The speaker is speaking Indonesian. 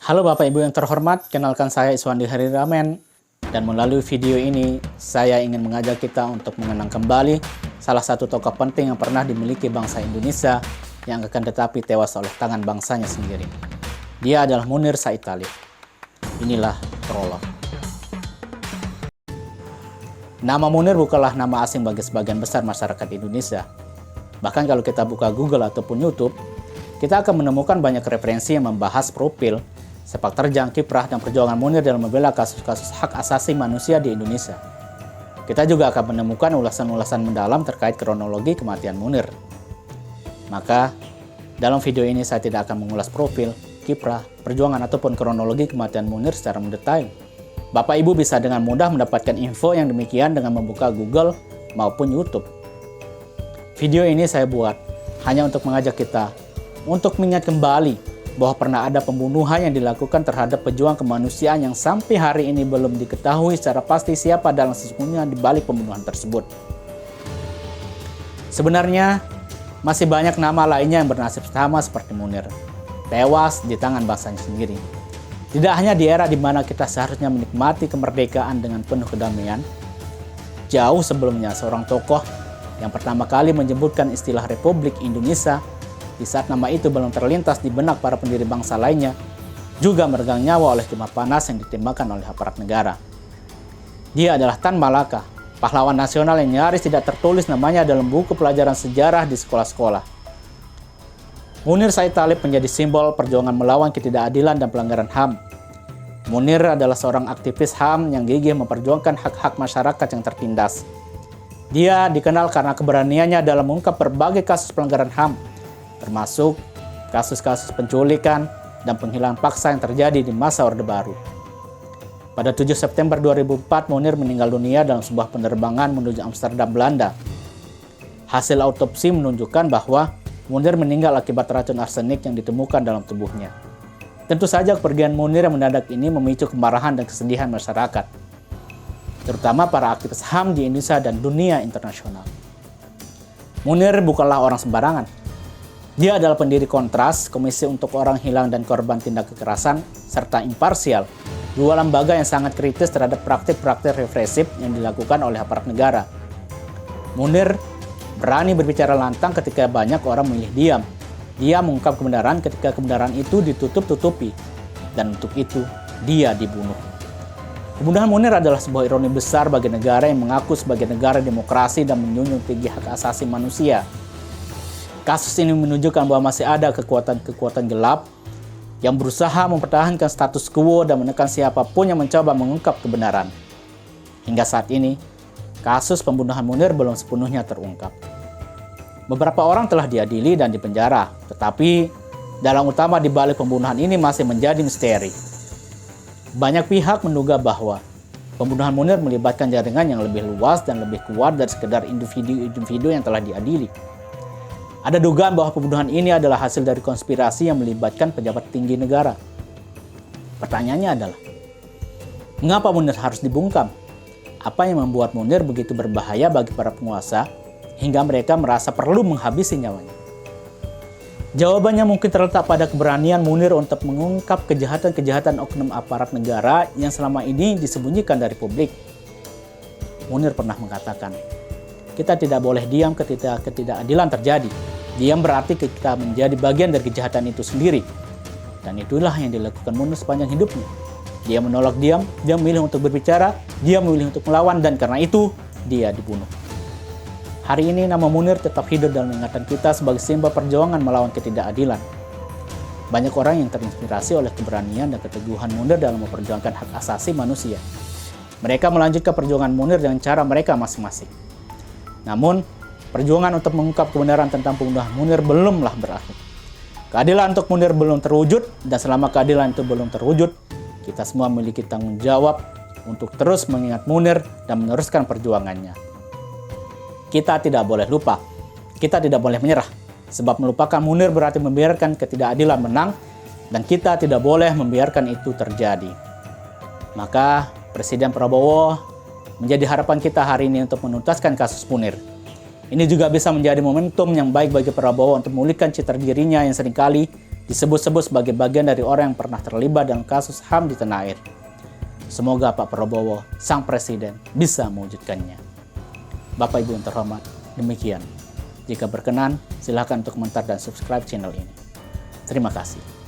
Halo Bapak Ibu yang terhormat, kenalkan saya Iswandi Hariramen. Dan melalui video ini, saya ingin mengajak kita untuk mengenang kembali salah satu tokoh penting yang pernah dimiliki bangsa Indonesia yang akan tetapi tewas oleh tangan bangsanya sendiri. Dia adalah Munir Said Talib. Inilah prolog. Nama Munir bukanlah nama asing bagi sebagian besar masyarakat Indonesia. Bahkan kalau kita buka Google ataupun YouTube, kita akan menemukan banyak referensi yang membahas profil, sepak terjang, kiprah, dan perjuangan Munir dalam membela kasus-kasus hak asasi manusia di Indonesia. Kita juga akan menemukan ulasan-ulasan mendalam terkait kronologi kematian Munir. Maka, dalam video ini saya tidak akan mengulas profil, kiprah, perjuangan, ataupun kronologi kematian Munir secara mendetail. Bapak Ibu bisa dengan mudah mendapatkan info yang demikian dengan membuka Google maupun YouTube. Video ini saya buat hanya untuk mengajak kita untuk mengingat kembali bahwa pernah ada pembunuhan yang dilakukan terhadap pejuang kemanusiaan yang sampai hari ini belum diketahui secara pasti siapa dalam sesungguhnya di balik pembunuhan tersebut. Sebenarnya, masih banyak nama lainnya yang bernasib sama seperti Munir, tewas di tangan bangsanya sendiri. Tidak hanya di era di mana kita seharusnya menikmati kemerdekaan dengan penuh kedamaian, jauh sebelumnya seorang tokoh yang pertama kali menyebutkan istilah Republik Indonesia di saat nama itu belum terlintas di benak para pendiri bangsa lainnya, juga meregang nyawa oleh timah panas yang ditembakkan oleh aparat negara. Dia adalah Tan Malaka, pahlawan nasional yang nyaris tidak tertulis namanya dalam buku pelajaran sejarah di sekolah-sekolah. Munir Said Talib menjadi simbol perjuangan melawan ketidakadilan dan pelanggaran HAM. Munir adalah seorang aktivis HAM yang gigih memperjuangkan hak-hak masyarakat yang tertindas. Dia dikenal karena keberaniannya dalam mengungkap berbagai kasus pelanggaran HAM, termasuk kasus-kasus penculikan dan penghilangan paksa yang terjadi di masa Orde Baru. Pada 7 September 2004, Munir meninggal dunia dalam sebuah penerbangan menuju Amsterdam, Belanda. Hasil autopsi menunjukkan bahwa Munir meninggal akibat racun arsenik yang ditemukan dalam tubuhnya. Tentu saja kepergian Munir yang mendadak ini memicu kemarahan dan kesedihan masyarakat, terutama para aktivis HAM di Indonesia dan dunia internasional. Munir bukanlah orang sembarangan. Dia adalah pendiri Kontras, Komisi untuk Orang Hilang dan Korban Tindak Kekerasan, serta Imparsial, dua lembaga yang sangat kritis terhadap praktik-praktik represif yang dilakukan oleh aparat negara. Munir berani berbicara lantang ketika banyak orang memilih diam. Dia mengungkap kebenaran ketika kebenaran itu ditutup-tutupi, dan untuk itu dia dibunuh. Pembunuhan Munir adalah sebuah ironi besar bagi negara yang mengaku sebagai negara demokrasi dan menjunjung tinggi hak asasi manusia. Kasus ini menunjukkan bahwa masih ada kekuatan-kekuatan gelap yang berusaha mempertahankan status quo dan menekan siapapun yang mencoba mengungkap kebenaran. Hingga saat ini, kasus pembunuhan Munir belum sepenuhnya terungkap. Beberapa orang telah diadili dan dipenjara, tetapi dalang utama di balik pembunuhan ini masih menjadi misteri. Banyak pihak menduga bahwa pembunuhan Munir melibatkan jaringan yang lebih luas dan lebih kuat dari sekedar individu-individu yang telah diadili. Ada dugaan bahwa pembunuhan ini adalah hasil dari konspirasi yang melibatkan pejabat tinggi negara. Pertanyaannya adalah, mengapa Munir harus dibungkam? Apa yang membuat Munir begitu berbahaya bagi para penguasa hingga mereka merasa perlu menghabisi nyawanya? Jawabannya mungkin terletak pada keberanian Munir untuk mengungkap kejahatan-kejahatan oknum aparat negara yang selama ini disembunyikan dari publik. Munir pernah mengatakan, kita tidak boleh diam ketika ketidakadilan terjadi. Diam berarti kita menjadi bagian dari kejahatan itu sendiri. Dan itulah yang dilakukan Munir sepanjang hidupnya. Dia menolak diam, dia memilih untuk berbicara, dia memilih untuk melawan, dan karena itu dia dibunuh. Hari ini nama Munir tetap hidup dalam ingatan kita sebagai simbol perjuangan melawan ketidakadilan. Banyak orang yang terinspirasi oleh keberanian dan keteguhan Munir dalam memperjuangkan hak asasi manusia. Mereka melanjutkan perjuangan Munir dengan cara mereka masing-masing. Namun, perjuangan untuk mengungkap kebenaran tentang pembunuhan Munir belumlah berakhir. Keadilan untuk Munir belum terwujud, dan selama keadilan itu belum terwujud, kita semua memiliki tanggung jawab untuk terus mengingat Munir dan meneruskan perjuangannya. Kita tidak boleh lupa, kita tidak boleh menyerah, sebab melupakan Munir berarti membiarkan ketidakadilan menang, dan kita tidak boleh membiarkan itu terjadi. Maka, Presiden Prabowo menjadi harapan kita hari ini untuk menuntaskan kasus Munir. Ini juga bisa menjadi momentum yang baik bagi Prabowo untuk memulihkan citra dirinya yang seringkali disebut-sebut sebagai bagian dari orang yang pernah terlibat dalam kasus HAM di tanah air. Semoga Pak Prabowo, sang presiden, bisa mewujudkannya. Bapak Ibu yang terhormat, demikian. Jika berkenan, silakan untuk komentar dan subscribe channel ini. Terima kasih.